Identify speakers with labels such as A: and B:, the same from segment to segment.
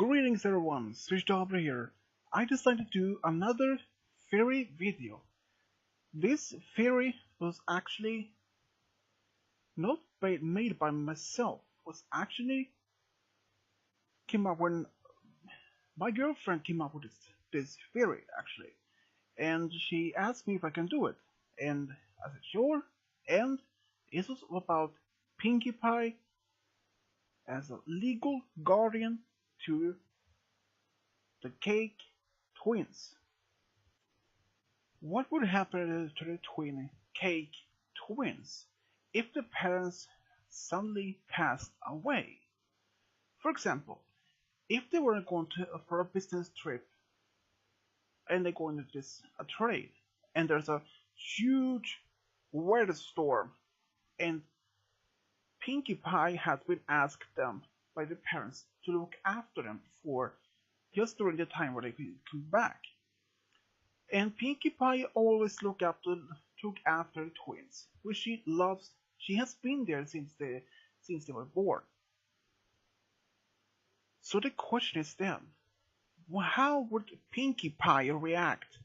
A: Greetings everyone, Switched here. I decided to do another fairy video. This fairy was actually not made by myself. Was actually came up when my girlfriend came up with this fairy actually, and she asked me if I can do it, and I said sure. And this was about Pinkie Pie as a legal guardian to the Cake twins. What would happen to the twin Cake twins if the parents suddenly passed away? For example, if they were going for a business trip and they're going to a trade, and there's a huge weather storm, and Pinkie Pie has been asked them by the parents to look after them for just during the time where they can come back. And Pinkie Pie always took after the twins, which she loves. She has been there since they were born. So the question is then, how would Pinkie Pie react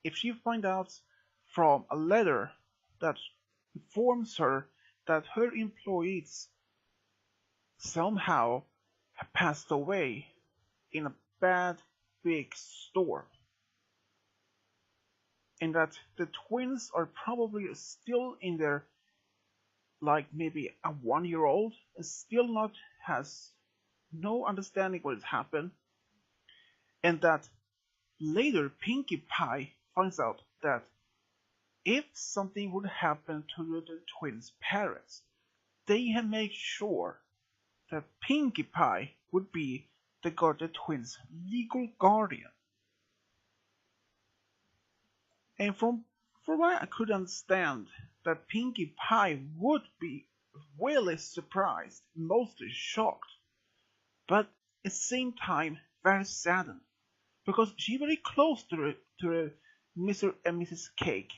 A: if she finds out from a letter that informs her that her employees somehow have passed away in a bad big storm, and that the twins are probably still in their, like maybe a 1-year-old, and still not has no understanding what has happened, and that later Pinkie Pie finds out that if something would happen to the twins' parents, they have made sure that Pinkie Pie would be the twins' legal guardian. And from what I could understand, that Pinkie Pie would be really surprised, mostly shocked, but at the same time very saddened, because she's very close to Mr. and Mrs. Cake.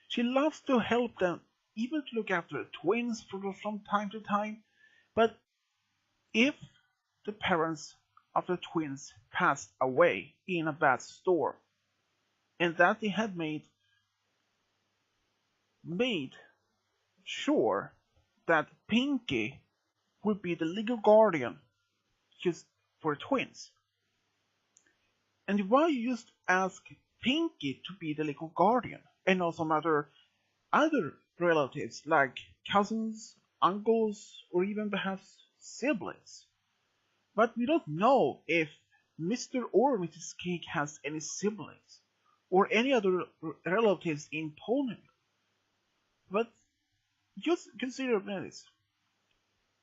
A: She loves to help them, even to look after the twins from time to time. But if the parents of the twins passed away in a bad storm, and that they had made sure that Pinkie would be the legal guardian just for twins. And why you just ask Pinkie to be the legal guardian, and also other relatives like cousins, uncles, or even perhaps siblings? But we don't know if Mr. or Mrs. Cake has any siblings or any other relatives in Poland. But just consider this: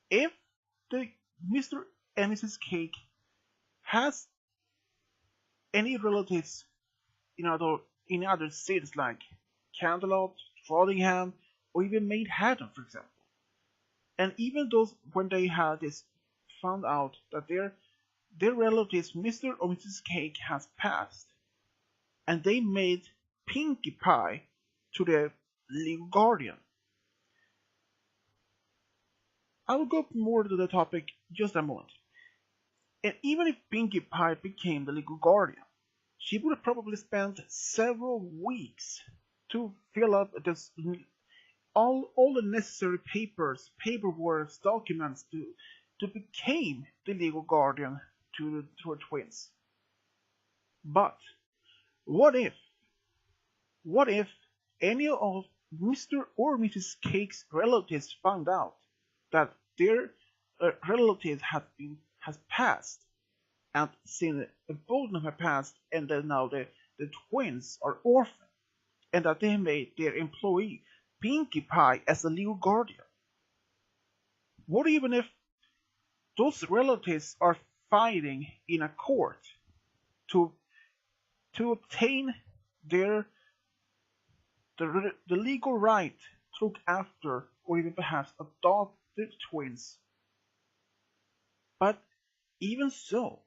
A: if the Mr. and Mrs. Cake has any relatives in other cities like Canterlot, Frothingham, or even Manhattan, for example, and even those when they had found out that their relatives Mr. or Mrs. Cake has passed, and they made Pinkie Pie to their legal guardian. I will go more to the topic just a moment. And even if Pinkie Pie became the legal guardian, she would have probably spent several weeks to fill up all the necessary paperwork, documents to become the legal guardian to her twins. But what if any of Mr. or Mrs. Cake's relatives found out that their relative has passed, and since both of them have passed, and then now the twins are orphaned, and that they made their employee Pinkie Pie as a legal guardian? What even if those relatives are fighting in a court to obtain the legal right to look after or even perhaps adopt the twins? But even so,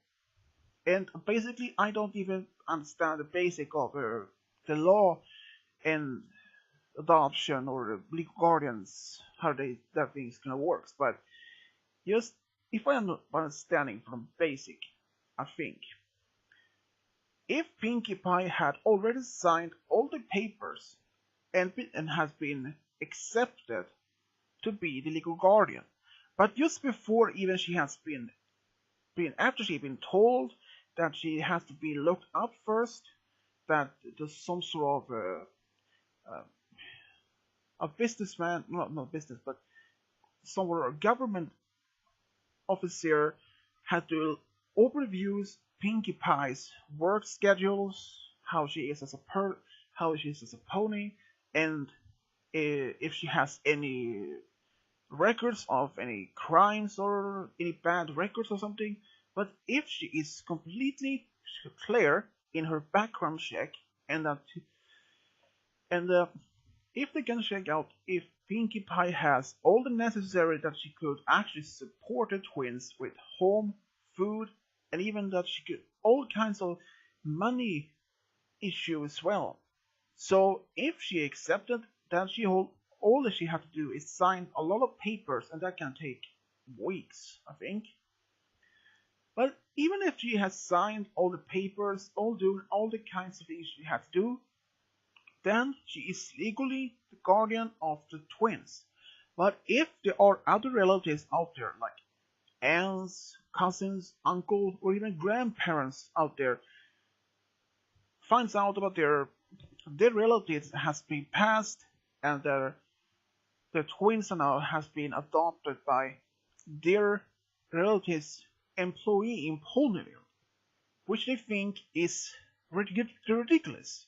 A: and basically I don't even understand the basic of the law and adoption or the legal guardians, how that thing's gonna work. But just if I am understanding from basic, I think if Pinkie Pie had already signed all the papers and has been accepted to be the legal guardian, but just before even she has been after she's been told that she has to be looked up first, that there's some sort of a businessman, not business, but some sort of government officer had to overview Pinkie Pie's work schedules, how she is as how she is as a pony, and if she has any records of any crimes or any bad records or something. But if she is completely clear in her background check, and that and if they can check out if Pinkie Pie has all the necessary that she could actually support the twins with home, food, and even that she could all kinds of money issue as well. So if she accepted, then all that she had to do is sign a lot of papers, and that can take weeks, I think. But even if she has signed all the papers, doing all the kinds of things she has to do, then she is legally the guardian of the twins. But if there are other relatives out there, like aunts, cousins, uncle, or even grandparents out there, finds out about their relatives has been passed and their twins now has been adopted by their relatives' employee in Ponyville, which they think is ridiculous.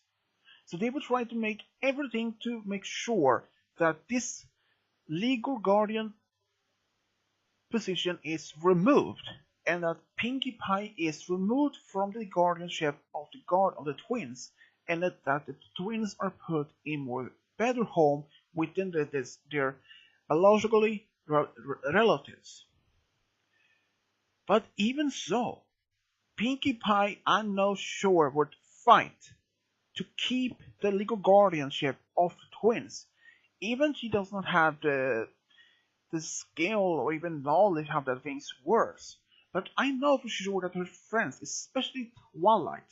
A: So they will try to make everything to make sure that this legal guardian position is removed, and that Pinkie Pie is removed from the guardianship of the twins, and that the twins are put in more better home within their biologically relatives. But even so, Pinkie Pie, I'm not sure, would fight to keep the legal guardianship of the twins. Even she does not have the skill or even knowledge how that things works. But I know for sure that her friends, especially Twilight,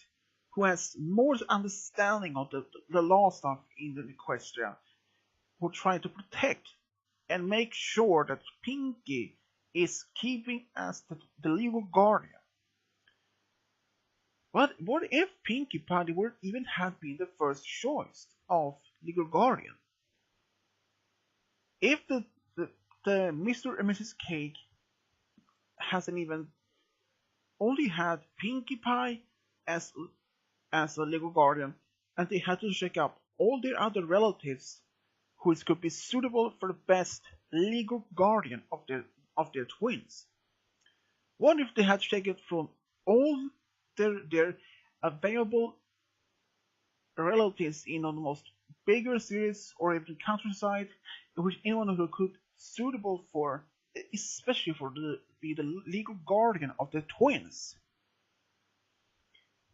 A: who has more understanding of the law stuff in the Equestria, will try to protect and make sure that Pinkie is keeping as the legal guardian. But what if Pinkie Pie would even have been the first choice of legal guardian? If the Mr. and Mrs. Cake hasn't even only had Pinkie Pie as a legal guardian, and they had to check up all their other relatives who could be suitable for the best legal guardian of their twins. What if they had to take it from all their available relatives in almost bigger cities or even countryside, in which anyone who could suitable for, especially for be the legal guardian of the twins.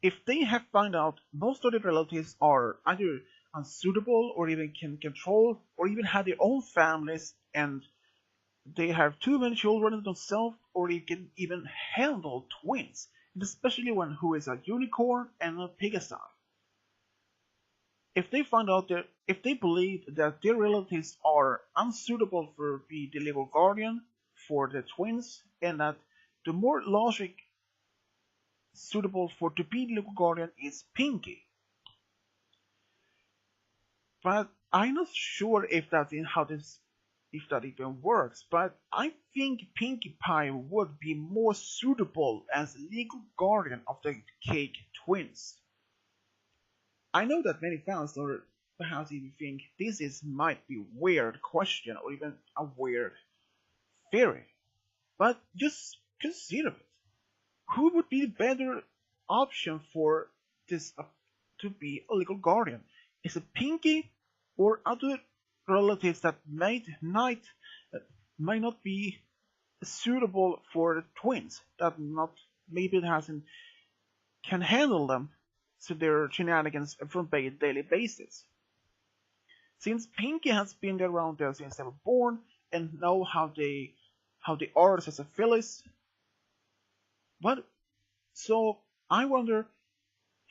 A: If they have found out most of the relatives are either unsuitable or even can control or even have their own families, and they have too many children themselves, or they can even handle twins, and especially one who is a unicorn and a pegasi. If they find out that if they believe that their relatives are unsuitable for be the legal guardian for the twins, and that the more logic suitable for to be the legal guardian is Pinkie. But I'm not sure if that's in how this if that even works, but I think Pinkie Pie would be more suitable as legal guardian of the Cake twins. I know that many fans or perhaps even think might be a weird question or even a weird theory, but just consider it. Who would be the better option for this to be a legal guardian? Is it Pinkie or other relatives that might not be suitable for the twins, that not maybe it hasn't can handle them to their shenanigans from a daily basis? Since Pinkie has been around there since they were born and know how how the artist as a Phyllis. But so I wonder,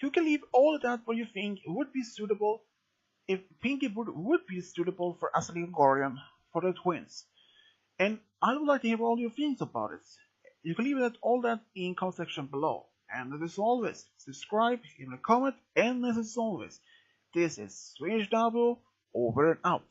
A: you can leave all of that what you think would be suitable if Pinkie would be suitable for as a legal guardian for the twins. And I would like to hear all your feelings about it. You can leave that all that in comment section below. And as always, subscribe, leave a comment, and as always, this is Swedish Double over and out.